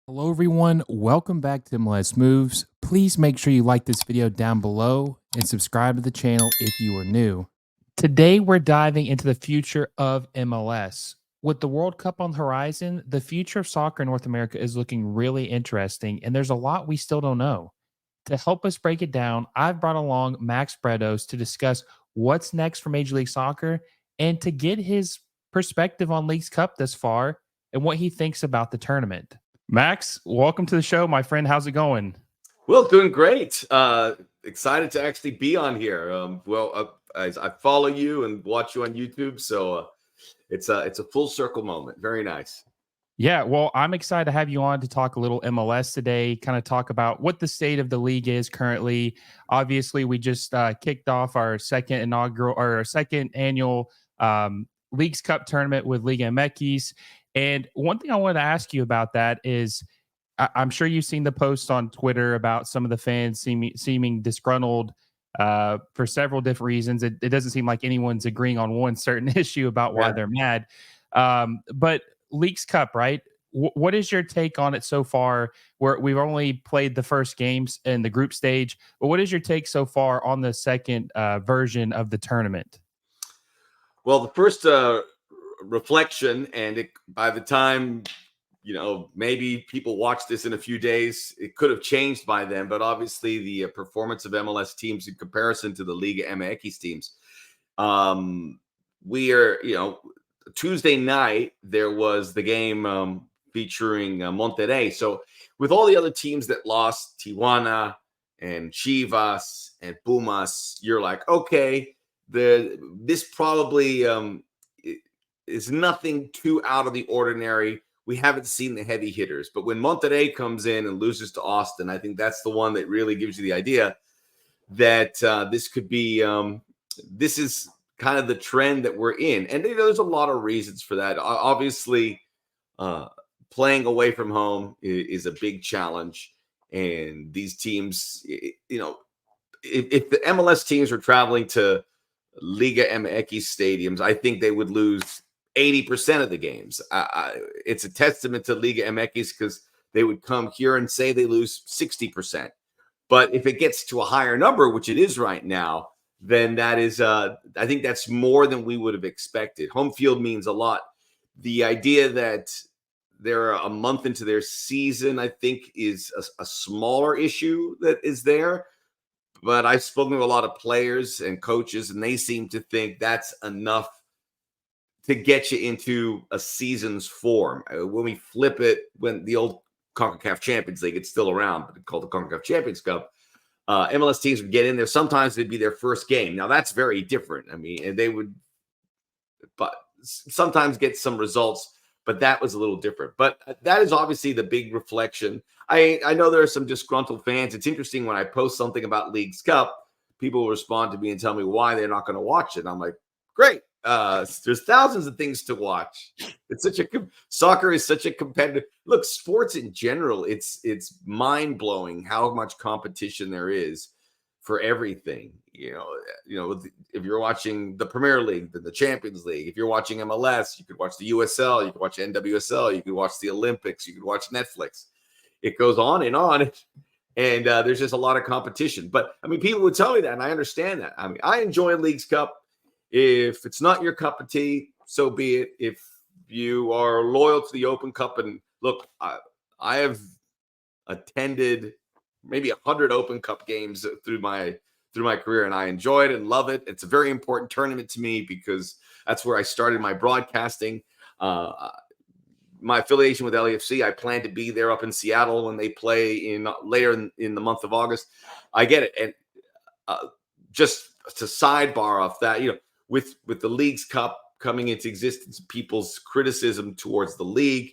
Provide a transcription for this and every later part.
Hello, everyone. Welcome back to MLS Moves. Please make sure you like this video down below and subscribe to the channel if you are new. Today, we're diving into the future of MLS. With the World Cup on the horizon, the future of soccer in North America is looking really interesting, and there's a lot we still don't know. To help us break it down, I've brought along Max Bretos to discuss what's next for Major League Soccer and to get his perspective on Leagues Cup thus far and what he thinks about the tournament. Max, welcome to the show, my friend. How's it going? Well, doing great. Excited to actually be on here. I follow you and watch you on YouTube, so it's a full circle moment. Very nice. Yeah, well, I'm excited to have you on to talk a little MLS today, kind of talk about what the state of the league is currently. Obviously, we just kicked off our second annual Leagues Cup tournament with Liga MX. And one thing I wanted to ask you about that is I'm sure you've seen the posts on Twitter about some of the fans seeming disgruntled for several different reasons. It doesn't seem like anyone's agreeing on one certain issue about why they're mad. But Leagues Cup, right? What is your take on it so far? Where we've only played the first games in the group stage, but what is your take so far on the second version of the tournament? Well, the first reflection, and by the time maybe people watch this in a few days, it could have changed by then. But obviously, the performance of MLS teams in comparison to the Liga MX teams, we are, Tuesday night there was the game featuring Monterrey. So with all the other teams that lost, Tijuana and Chivas and Pumas, you're like, okay, this probably is nothing too out of the ordinary. We haven't seen the heavy hitters, but when Monterrey comes in and loses to Austin, I think that's the one that really gives you the idea that this could be this is kind of the trend that we're in. And there's a lot of reasons for that. Obviously, playing away from home is a big challenge. And these teams, if the MLS teams were traveling to Liga MX stadiums, I think they would lose 80% of the games. It's a testament to Liga MX because they would come here and say they lose 60%. But if it gets to a higher number, which it is right now, then that is, I think that's more than we would have expected. Home field means a lot. The idea that they're a month into their season, I think, is a smaller issue that is there. But I've spoken to a lot of players and coaches, and they seem to think that's enough to get you into a season's form. When we flip it, when the old CONCACAF Champions League, it's still around, but it's called the CONCACAF Champions Cup. MLS teams would get in there. Sometimes it'd be their first game. Now that's very different. I mean, and they would, but sometimes get some results. But that was a little different. But that is obviously the big reflection. I know there are some disgruntled fans. It's interesting when I post something about Leagues Cup, people will respond to me and tell me why they're not going to watch it. I'm like, great. There's thousands of things to watch. Soccer is such a competitive look. Sports in general, it's mind-blowing how much competition there is for everything. If you're watching the Premier League, the Champions League, if you're watching MLS, you could watch the USL, you could watch NWSL, you could watch the Olympics, you could watch Netflix. It goes on and on. And there's just a lot of competition. But I mean, people would tell me that, and I understand that. I mean, I enjoy Leagues Cup. If it's not your cup of tea, so be it. If you are loyal to the Open Cup, and look, I have attended maybe 100 Open Cup games through my career, and I enjoy it and love it. It's a very important tournament to me because that's where I started my broadcasting. My affiliation with LAFC, I plan to be there up in Seattle when they play later in the month of August. I get it, and just to sidebar off that, with the Leagues Cup coming into existence, people's criticism towards the league.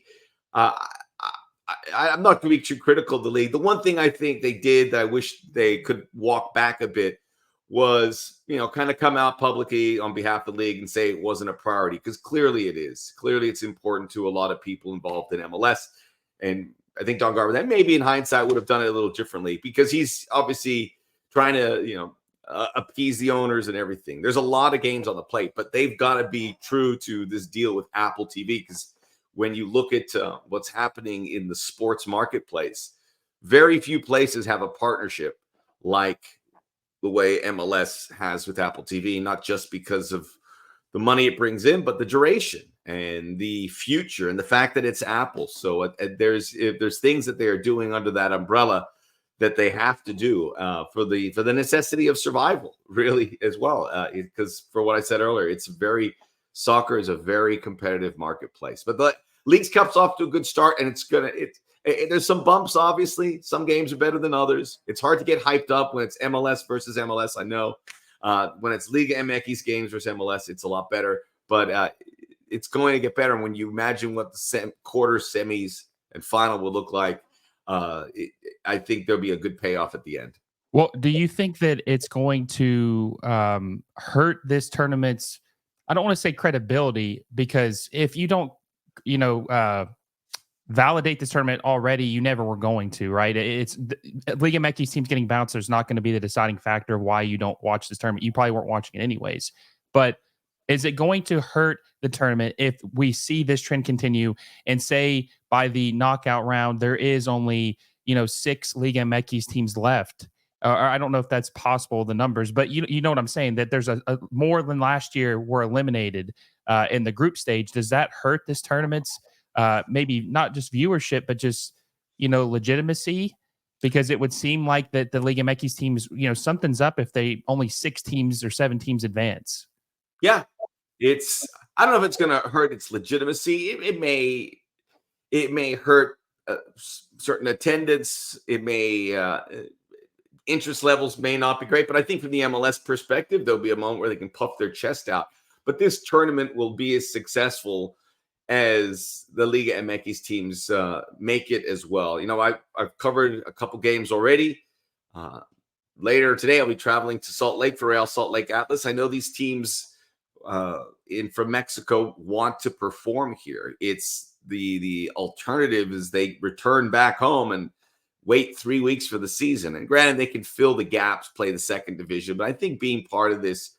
I'm not going to be too critical of the league. The one thing I think they did that I wish they could walk back a bit was, kind of come out publicly on behalf of the league and say it wasn't a priority, because clearly it is. Clearly it's important to a lot of people involved in MLS. And I think Don Garber, that maybe in hindsight would have done it a little differently, because he's obviously trying to, appease the owners and everything. There's a lot of games on the plate, but they've got to be true to this deal with Apple TV, because when you look at what's happening in the sports marketplace, very few places have a partnership like the way MLS has with Apple TV, not just because of the money it brings in, but the duration and the future and the fact that it's Apple. So there's things that they are doing under that umbrella that they have to do for the necessity of survival, really, as well. Because for what I said earlier, soccer is a very competitive marketplace. But the Leagues Cup's off to a good start, and there's some bumps, obviously. Some games are better than others. It's hard to get hyped up when it's MLS versus MLS, I know. When it's Liga MX games versus MLS, it's a lot better. But it's going to get better when you imagine what the quarters, semis, and final will look like. I think there'll be a good payoff at the end. Well, do you think that it's going to hurt this tournament's, I don't want to say credibility, because if you don't, validate this tournament already, you never were going to, right? It's Liga MX teams getting bounced. There's not going to be the deciding factor of why you don't watch this tournament. You probably weren't watching it anyways. But is it going to hurt the tournament if we see this trend continue and say by the knockout round there is only 6 Liga MX teams left? Or I don't know if that's possible, the numbers, but you know what I'm saying, that there's a more than last year were eliminated in the group stage. Does that hurt this tournament's maybe not just viewership, but just, legitimacy? Because it would seem like that the Liga MX teams, something's up if they only 6 teams or 7 teams advance. Yeah, I don't know if it's going to hurt its legitimacy. It may hurt certain attendance. It may interest levels may not be great, but I think from the MLS perspective, there'll be a moment where they can puff their chest out. But this tournament will be as successful as the Liga MX teams make it as well. I've covered a couple games already. Later today, I'll be traveling to Salt Lake for Real Salt Lake Atlas. I know these teams from Mexico want to perform here. It's the alternative is they return back home and wait 3 weeks for the season. And granted, they can fill the gaps, play the second division. But I think being part of this,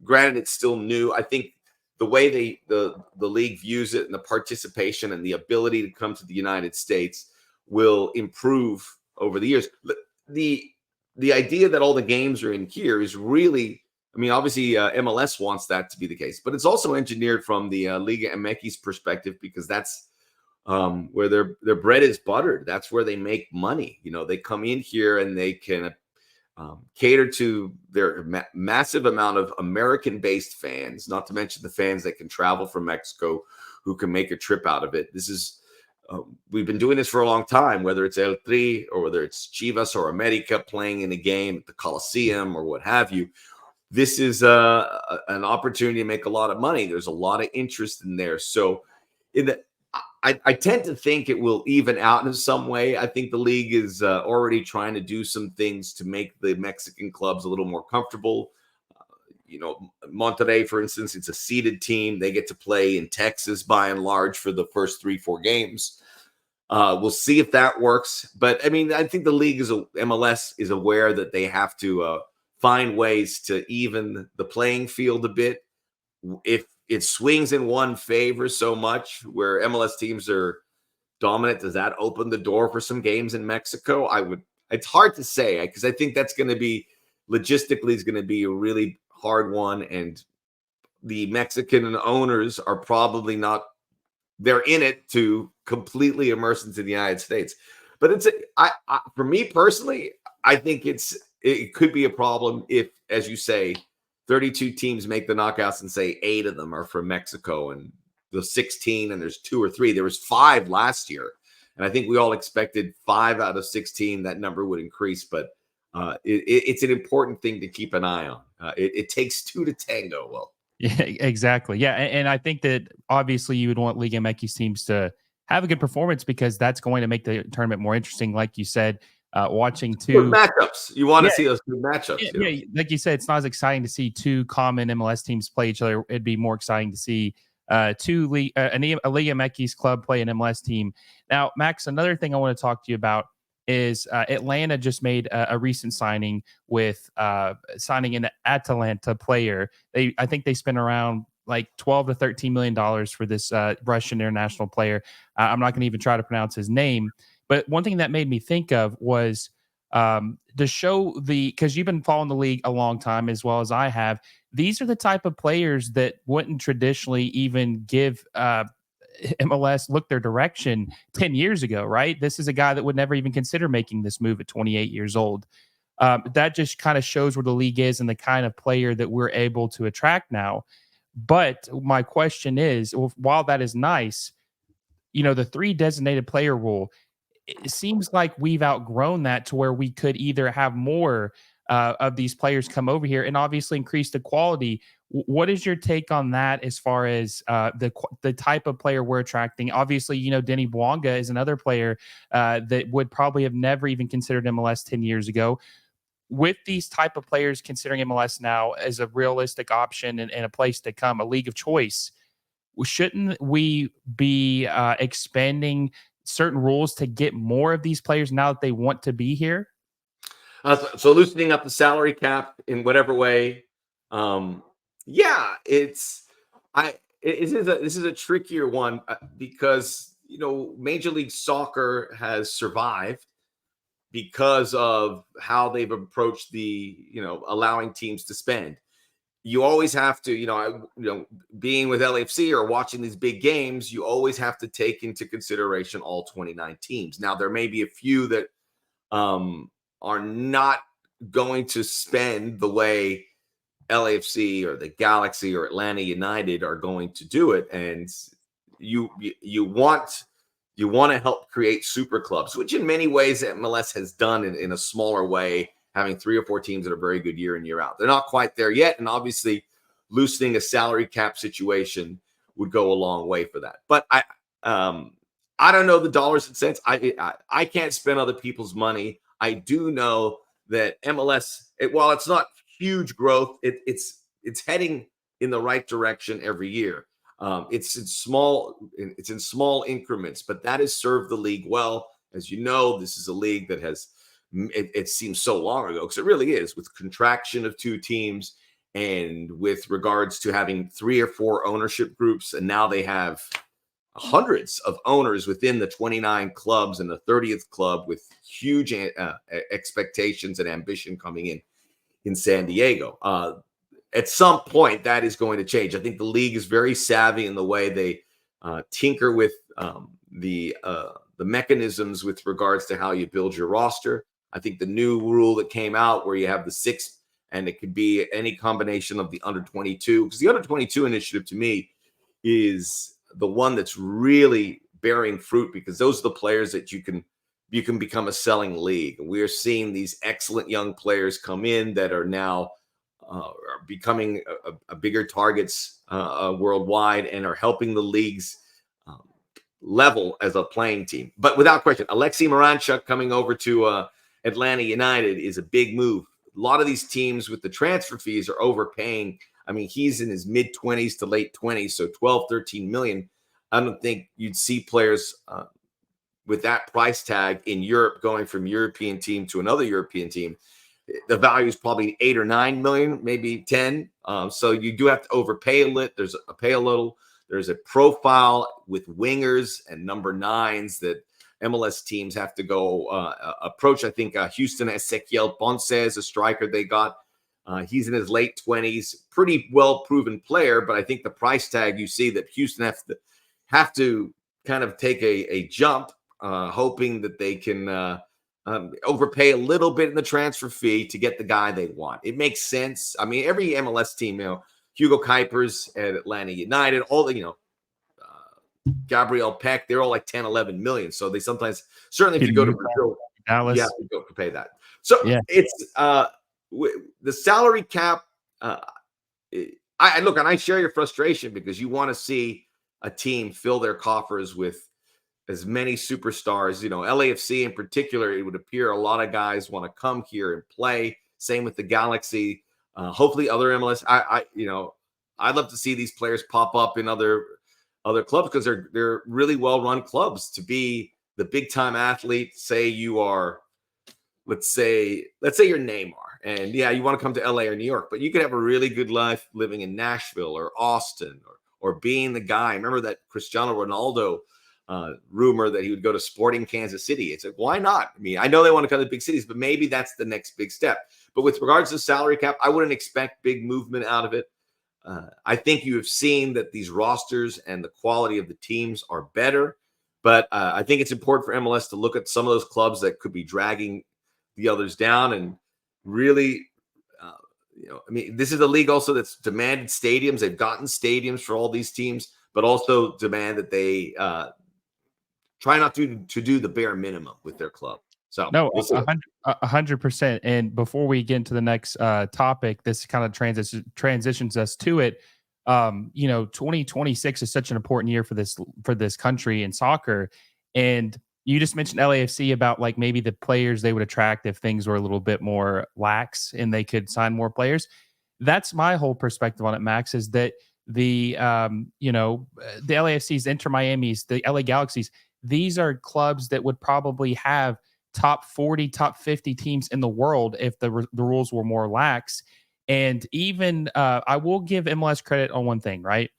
granted, it's still new. I think the way the league views it and the participation and the ability to come to the United States will improve over the years. The idea that all the games are in here is really, obviously MLS wants that to be the case, but it's also engineered from the Liga MX perspective, because that's where their bread is buttered. That's where they make money. They come in here and they can cater to their massive amount of American-based fans, not to mention the fans that can travel from Mexico who can make a trip out of it. This is we've been doing this for a long time, whether it's El Tri or whether it's Chivas or America playing in a game at the Coliseum or what have you. This is an opportunity to make a lot of money. There's a lot of interest in there. So I tend to think it will even out in some way. I think the league is already trying to do some things to make the Mexican clubs a little more comfortable. Monterrey, for instance, it's a seeded team. They get to play in Texas by and large for the first 3-4 games. We'll see if that works. But I think the league MLS is aware that they have to find ways to even the playing field a bit. If it swings in one favor so much where MLS teams are dominant, does that open the door for some games in Mexico? It's hard to say, because I think that's going to be logistically is going to be a really hard one. And the Mexican owners are probably not, they're in it to completely immerse into the United States. But for me personally, I think it could be a problem if, as you say, 32 teams make the knockouts and say 8 of them are from Mexico, and the 16 and there's 2 or 3. There was 5 last year. And I think we all expected 5 out of 16, that number would increase. But it's an important thing to keep an eye on. It takes 2 to tango. Well, yeah, exactly. Yeah. And I think that obviously you would want Liga MX teams to have a good performance, because that's going to make the tournament more interesting. Like you said, watching 2 good matchups. You want to see those good matchups. Yeah, like you said, it's not as exciting to see 2 common MLS teams play each other. It'd be more exciting to see a Liga MX club play an MLS team. Now, Max, another thing I want to talk to you about is Atlanta just made a recent signing with signing an Atalanta player. I think they spent around like $12 to $13 million for this Russian international player. I'm not going to even try to pronounce his name. But one thing that made me think of was to show because you've been following the league a long time as well as I have. These are the type of players that wouldn't traditionally even give MLS look their direction 10 years ago, right? This is a guy that would never even consider making this move at 28 years old. That just kind of shows where the league is and the kind of player that we're able to attract now. But my question is, while that is nice, the 3 designated player rule, it seems like we've outgrown that to where we could either have more of these players come over here and obviously increase the quality. What is your take on that as far as the type of player we're attracting? Obviously, Denny Bwanga is another player that would probably have never even considered MLS 10 years ago. With these type of players considering MLS now as a realistic option and a place to come, a league of choice, shouldn't we be expanding certain rules to get more of these players now that they want to be here? So loosening up the salary cap in whatever way. Yeah, this is a trickier one because Major League Soccer has survived because of how they've approached the allowing teams to spend. You always have to, being with LAFC or watching these big games, you always have to take into consideration all 29 teams. Now, there may be a few that are not going to spend the way LAFC or the Galaxy or Atlanta United are going to do it. And you want to help create super clubs, which in many ways MLS has done in a smaller way, having 3 or 4 teams that are very good year in, year out. They're not quite there yet. And obviously loosening a salary cap situation would go a long way for that. But I don't know the dollars and cents. I can't spend other people's money. I do know that MLS, while it's not huge growth, it's heading in the right direction every year. It's in small increments, but that has served the league well. As you know, this is a league that has, it seems so long ago, because it really is, with contraction of 2 teams and with regards to having 3 or 4 ownership groups. And now they have hundreds of owners within the 29 clubs and the 30th club with huge expectations and ambition coming in San Diego. At some point, that is going to change. I think the league is very savvy in the way they tinker with the mechanisms with regards to how you build your roster. I think the new rule that came out where you have the 6, and it could be any combination of the under 22, because the under 22 initiative to me is the one that's really bearing fruit, because those are the players that you can become a selling league. We are seeing these excellent young players come in that are now are becoming a bigger targets worldwide and are helping the leagues level as a playing team. But without question, Alexei Miranchuk coming over to Atlanta United is a big move. A lot of these teams with the transfer fees are overpaying. I mean, he's in his mid-20s to late 20s, so 12, 13 million. I don't think you'd see players with that price tag in Europe going from European team to another European team. The value is probably 8 or 9 million, maybe 10. So you do have to overpay a little. There's a profile with wingers and number 9s that MLS teams have to go approach. I think Houston Ezequiel Ponce is a striker they got. He's in his late 20s, pretty well-proven player, but I think the price tag, you see that Houston have to kind of take a jump, hoping that they can overpay a little bit in the transfer fee to get the guy they want. It makes sense. I mean, every MLS team, Hugo Kuipers at Atlanta United, all the, Gabriel Peck, they're all like 10, 11 million. So they sometimes, certainly if you go to Brazil, Dallas, you have to go to pay that. So yeah, it's the salary cap. I look, and I share your frustration because you want to see a team fill their coffers with as many superstars. LAFC in particular, it would appear a lot of guys want to come here and play. Same with the Galaxy. Hopefully other MLS. I'd love to see these players pop up in other clubs, because they're really well-run clubs. To be the big-time athlete, say you are, let's say you're Neymar, And yeah, you want to come to LA or New York, but you could have a really good life living in Nashville or Austin or being the guy. Remember that Cristiano Ronaldo rumor that he would go to Sporting Kansas City? It's like, why not? I mean, I know they want to come to big cities, but maybe that's the next big step. But with regards to salary cap, I wouldn't expect big movement out of it. I think you have seen that these rosters and the quality of the teams are better. But I think it's important for MLS to look at some of those clubs that could be dragging the others down and really, I mean, this is a league also that's demanded stadiums. They've gotten stadiums for all these teams, but also demand that they try not to do the bare minimum with their club. So No, we'll see. 100%. And before we get into the next topic, this kind of transitions us to it. 2026 is such an important year for this country in soccer, and you just mentioned LAFC about like maybe the players they would attract if things were a little bit more lax and they could sign more players. That's my whole perspective on it, Max. Is that the the LAFCs, Inter Miami's, the LA Galaxies, these are clubs that would probably have top 40, top 50 teams in the world if the rules were more lax. And even I will give MLS credit on one thing, right?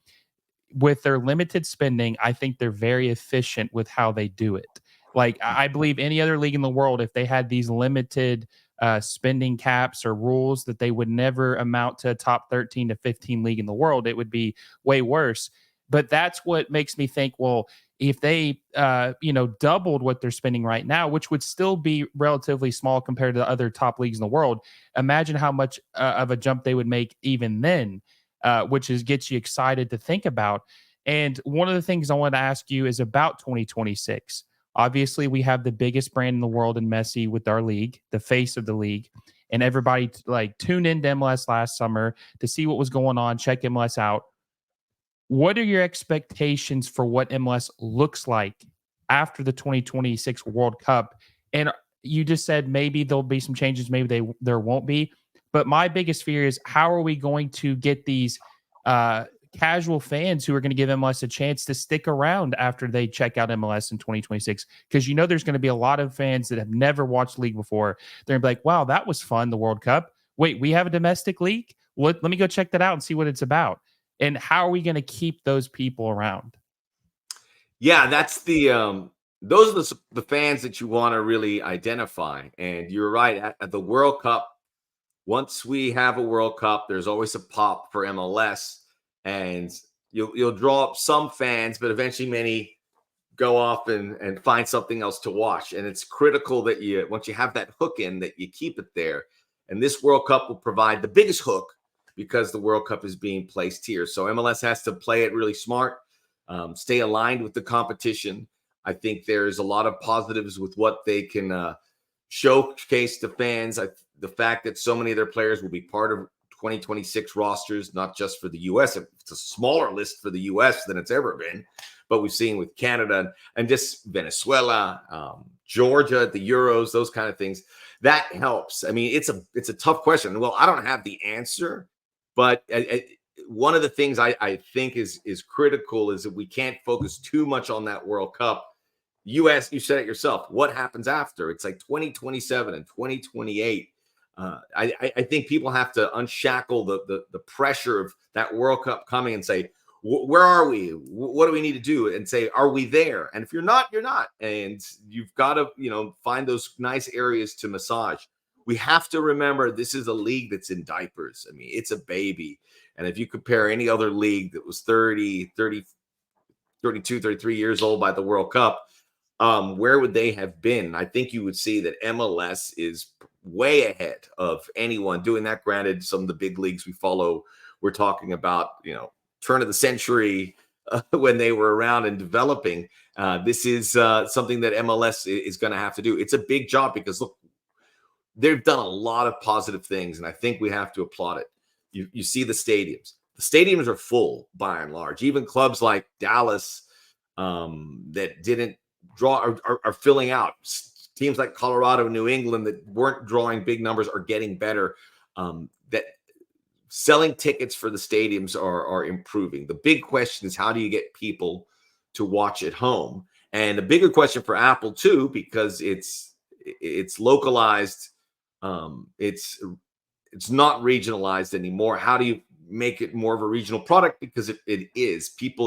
With their limited spending, I think they're very efficient with how they do it. Like I believe any other league in the world, if they had these limited spending caps or rules, that they would never amount to a top 13 to 15 league in the world. It would be way worse. But that's what makes me think, well, if they doubled what they're spending right now, which would still be relatively small compared to the other top leagues in the world, imagine how much of a jump they would make even then, which gets you excited to think about. And one of the things I wanted to ask you is about 2026. Obviously, we have the biggest brand in the world in Messi with our league, the face of the league, and everybody like tuned into MLS last summer to see what was going on, check MLS out. What are your expectations for what MLS looks like after the 2026 World Cup? And you just said maybe there'll be some changes, maybe there won't be. But my biggest fear is how are we going to get these casual fans who are going to give MLS a chance to stick around after they check out MLS in 2026? Because there's going to be a lot of fans that have never watched the league before. They're going to be like, wow, that was fun, the World Cup. Wait, we have a domestic league? Let me go check that out and see what it's about. And how are we going to keep those people around? Yeah, that's those are the fans that you want to really identify. And you're right, at the World Cup, once we have a World Cup, there's always a pop for MLS, and you'll draw up some fans, but eventually many go off and find something else to watch. And it's critical that once you have that hook in, that you keep it there. And this World Cup will provide the biggest hook because the World Cup is being placed here. So MLS has to play it really smart, stay aligned with the competition. I think there's a lot of positives with what they can showcase to fans. The fact that so many of their players will be part of 2026 rosters, not just for the U.S. It's a smaller list for the U.S. than it's ever been, but we've seen with Canada and just Venezuela, Georgia at the Euros, those kind of things. That helps. I mean, it's a tough question. Well, I don't have the answer, but one of the things I think is critical is that we can't focus too much on that World Cup. You said it yourself. What happens after? It's like 2027 and 2028. I think people have to unshackle the pressure of that World Cup coming and say, where are we? What do we need to do? And say, are we there? And if you're not, you're not. And you've got to, find those nice areas to massage. We have to remember this is a league that's in diapers. I mean, it's a baby. And if you compare any other league that was 30, 32, 33 years old by the World Cup, where would they have been? I think you would see that MLS is way ahead of anyone doing that. Granted, some of the big leagues we follow, we're talking about, turn of the century when they were around and developing. This is something that MLS is going to have to do. It's a big job because, look, they've done a lot of positive things, and I think we have to applaud it. You see the stadiums. The stadiums are full by and large. Even clubs like Dallas that didn't draw are filling out. Teams like Colorado, New England that weren't drawing big numbers are getting better. That selling tickets for the stadiums are improving. The big question is, how do you get people to watch at home? And a bigger question for Apple too, because it's localized. It's it's not regionalized anymore. How do you make it more of a regional product? Because it is. People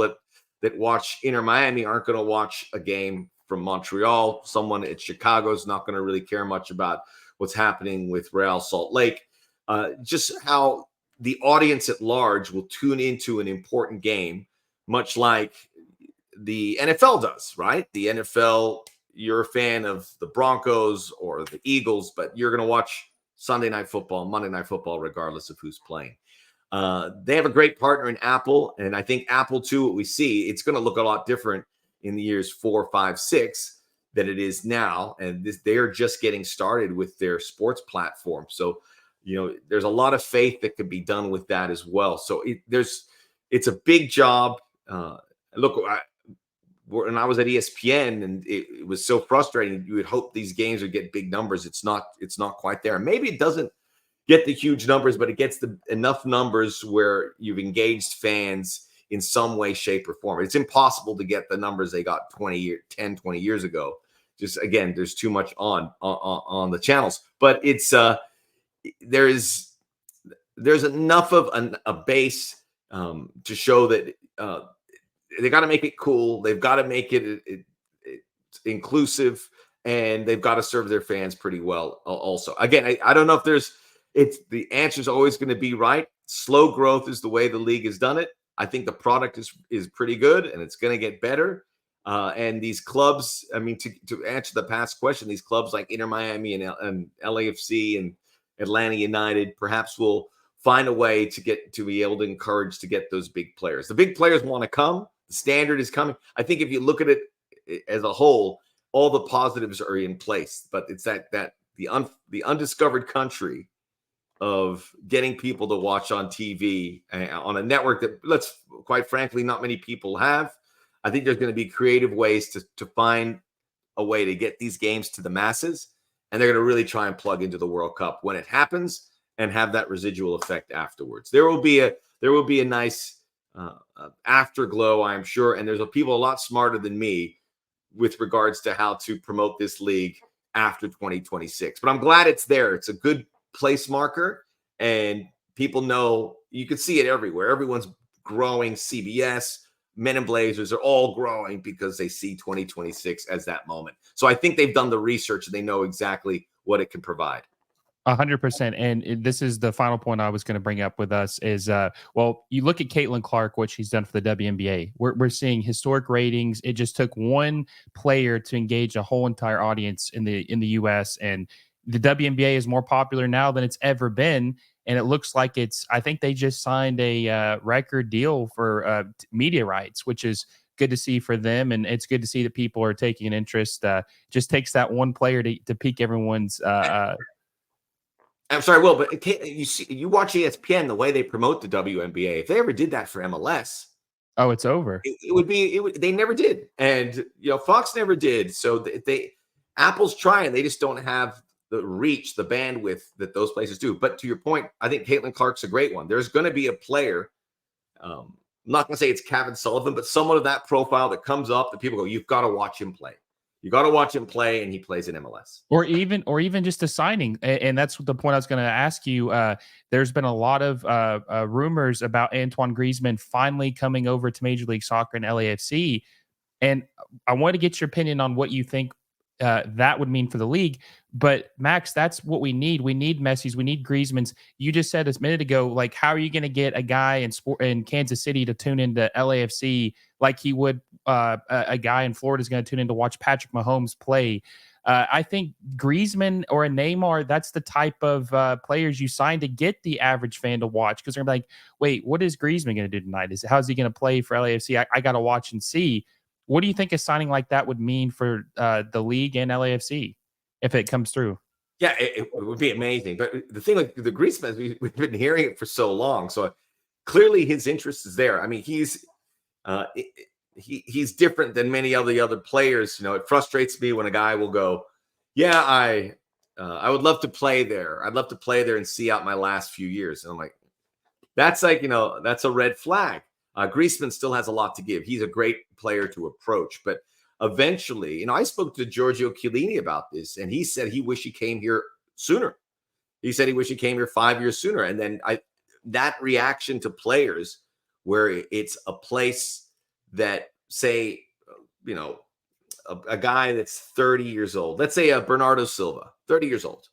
that watch Inter Miami aren't going to watch a game from Montreal. Someone at Chicago is not going to really care much about what's happening with Real Salt Lake. Just how the audience at large will tune into an important game, much like the NFL does, right? The NFL, you're a fan of the Broncos or the Eagles, but you're going to watch Sunday Night Football, Monday Night Football, regardless of who's playing. They have a great partner in Apple, and I think Apple, too, what we see, it's going to look a lot different in the years 4, 5, 6 than it is now. And they're just getting started with their sports platform. So, there's a lot of faith that could be done with that as well. So it's a big job. Look, when I was at ESPN, and it was so frustrating. You would hope these games would get big numbers. It's not quite there. Maybe it doesn't get the huge numbers, but it gets enough numbers where you've engaged fans in some way, shape, or form. It's impossible to get the numbers they got 10, 20 years ago. Just again, there's too much on the channels. But it's there's enough of a base to show that they got to make it cool. They've got to make it inclusive, and they've got to serve their fans pretty well. Also, again, I don't know if the answer is always going to be right. Slow growth is the way the league has done it. I think the product is pretty good, and it's going to get better. And these clubs, I mean, to answer the past question, these clubs like Inter Miami and LAFC and Atlanta United perhaps will find a way to be able to encourage to get those big players. The big players want to come. The standard is coming. I think if you look at it as a whole, all the positives are in place. But it's that the undiscovered country of getting people to watch on TV on a network that, let's quite frankly, not many people have. I think there's going to be creative ways to find a way to get these games to the masses, and they're going to really try and plug into the World Cup when it happens and have that residual effect afterwards. There will be a nice afterglow, I'm sure, and there's people a lot smarter than me with regards to how to promote this league after 2026. But I'm glad it's there. It's a good place marker, and people know. You can see it everywhere. Everyone's growing. CBS, Men in Blazers are all growing because they see 2026 as that moment. So I think they've done the research and they know exactly what it can provide. 100%. And this is the final point I was going to bring up with us is, well, you look at Caitlin Clark, what she's done for the WNBA. We're seeing historic ratings. It just took one player to engage a whole entire audience in the US, and the WNBA is more popular now than it's ever been. And it looks like I think they just signed a record deal for media rights, which is good to see for them. And it's good to see that people are taking an interest. Just takes that one player to pique everyone's. I'm sorry, Will, but you watch ESPN, the way they promote the WNBA. If they ever did that for MLS, oh, it's over. They never did, and Fox never did. So Apple's trying. They just don't have the reach, the bandwidth that those places do. But to your point, I think Caitlin Clark's a great one. There's going to be a player. I'm not going to say it's Kevin Sullivan, but someone of that profile that comes up that people go, you've got to watch him play. You got to watch him play, and he plays in MLS. Or even just a signing. And that's the point I was going to ask you. There's been a lot of rumors about Antoine Griezmann finally coming over to Major League Soccer and LAFC. And I want to get your opinion on what you think that would mean for the league. But Max, that's what we need. We need Messi's. We need Griezmann's. You just said this minute ago, like, how are you going to get a guy in Kansas City to tune into LAFC like he would a guy in Florida is going to tune in to watch Patrick Mahomes play? I think Griezmann or a Neymar, that's the type of players you sign to get the average fan to watch, because they're like, wait, what is Griezmann going to do tonight? How's he going to play for LAFC? I got to watch and see. What do you think a signing like that would mean for the league and LAFC if it comes through? Yeah, it would be amazing. But the thing with the Griezmann, we've been hearing it for so long. So clearly his interest is there. I mean, he's different than many of the other players. It frustrates me when a guy will go, yeah, I would love to play there. I'd love to play there and see out my last few years. And I'm like, that's a red flag. Griezmann still has a lot to give. He's a great player to approach, but eventually, I spoke to Giorgio Chiellini about this, and he said he wished he came here sooner. He said he wished he came here 5 years sooner. And then that reaction to players where it's a place that, say, a guy that's 30 years old, let's say a Bernardo Silva, 30 years old.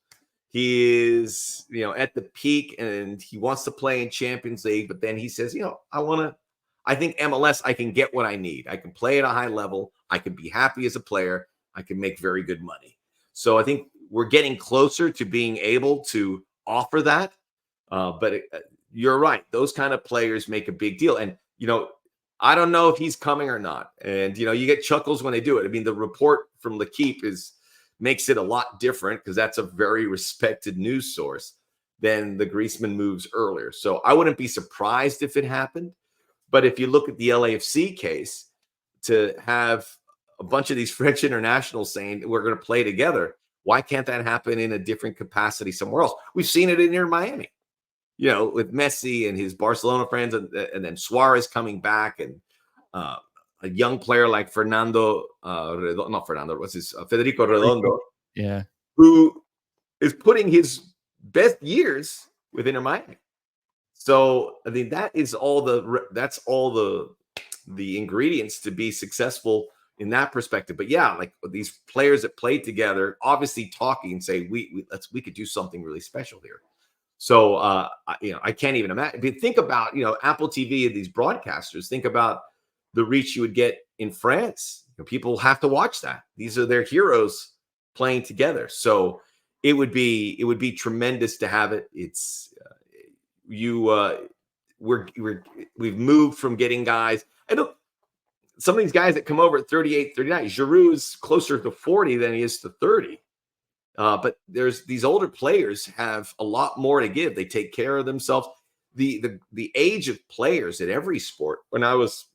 He is, at the peak and he wants to play in Champions League, but then he says, I think MLS, I can get what I need. I can play at a high level. I can be happy as a player. I can make very good money. So I think we're getting closer to being able to offer that. But you're right. Those kind of players make a big deal. And, I don't know if he's coming or not. And, you get chuckles when they do it. I mean, the report from L'Equipe makes it a lot different because that's a very respected news source than the Griezmann moves earlier. So I wouldn't be surprised if it happened. But if you look at the LAFC case, to have a bunch of these French internationals saying we're going to play together, why can't that happen in a different capacity somewhere else? We've seen it in Miami, with Messi and his Barcelona friends, and then Suarez coming back, and a young player like Federico Redondo, yeah, who is putting his best years with Inter Miami. So I mean, that's all the ingredients to be successful in that perspective. But yeah, like these players that play together, obviously talking and say we could do something really special here. So I can't even imagine. But think about Apple TV and these broadcasters. Think about the reach you would get in France. People have to watch that. These are their heroes playing together. So it would be tremendous to have it. It's we've moved from getting guys. Some of these guys that come over at 38, 39, Giroud is closer to 40 than he is to 30. But there's these older players have a lot more to give. They take care of themselves. The age of players at every sport. When I was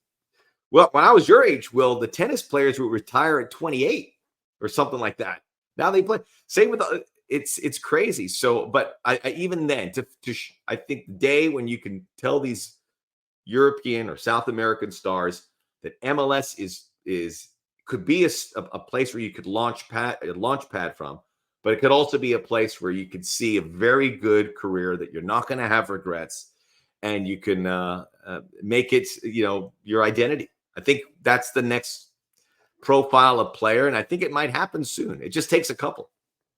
your age, Will, the tennis players would retire at 28 or something like that. Now they play. Same with it's crazy. So, but I even then, I think the day when you can tell these European or South American stars that MLS could be a place where you could launch pad from, but it could also be a place where you could see a very good career that you're not going to have regrets, and you can make it your identity. I think that's the next profile of player, and I think it might happen soon. It just takes a couple.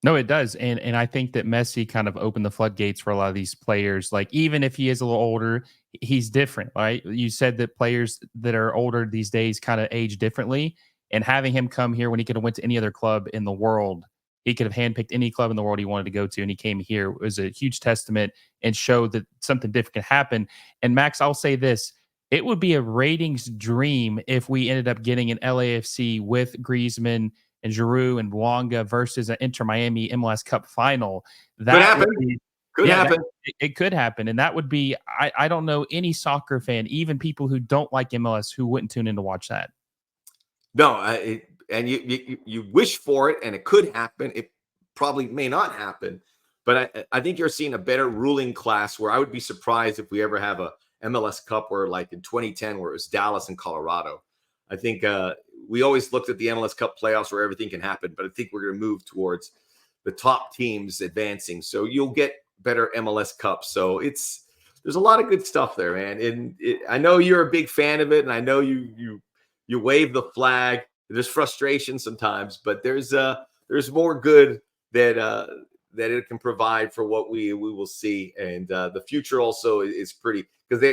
No, it does. And I think that Messi kind of opened the floodgates for a lot of these players. Like, even if he is a little older, he's different, right? You said that players that are older these days kind of age differently. And having him come here when he could have went to any other club in the world, he could have handpicked any club in the world he wanted to go to, and he came here. It was a huge testament and showed that something different can happen. And Max, I'll say this. It would be a ratings dream if we ended up getting an LAFC with Griezmann and Giroud and Luanga versus an Inter Miami MLS Cup final. That could happen. It could happen. And that would be, I don't know any soccer fan, even people who don't like MLS, who wouldn't tune in to watch that. No, and you wish for it, and it could happen. It probably may not happen, but I think you're seeing a better ruling class where I would be surprised if we ever have a MLS Cup where, like in 2010, where it was Dallas and Colorado. I think we always looked at the MLS Cup playoffs where everything can happen, but I think we're going to move towards the top teams advancing. So you'll get better MLS Cups. So there's a lot of good stuff there, man. And I know you're a big fan of it, and I know you wave the flag. There's frustration sometimes, but there's more good that it can provide for what we will see. And the future also is pretty, because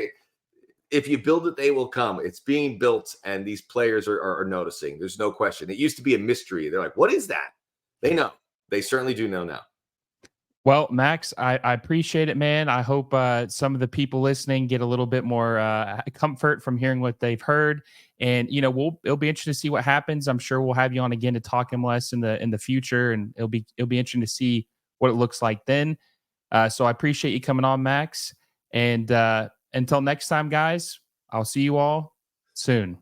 if you build it, they will come. It's being built, and these players are noticing. There's no question. It used to be a mystery. They're like, what is that? They know. They certainly do know now. Well, Max, I appreciate it, man. I hope some of the people listening get a little bit more comfort from hearing what they've heard. And, it'll be interesting to see what happens. I'm sure we'll have you on again to talk MLS in the future, and it'll be interesting to see what it looks like then. So I appreciate you coming on, Max. And until next time, guys, I'll see you all soon.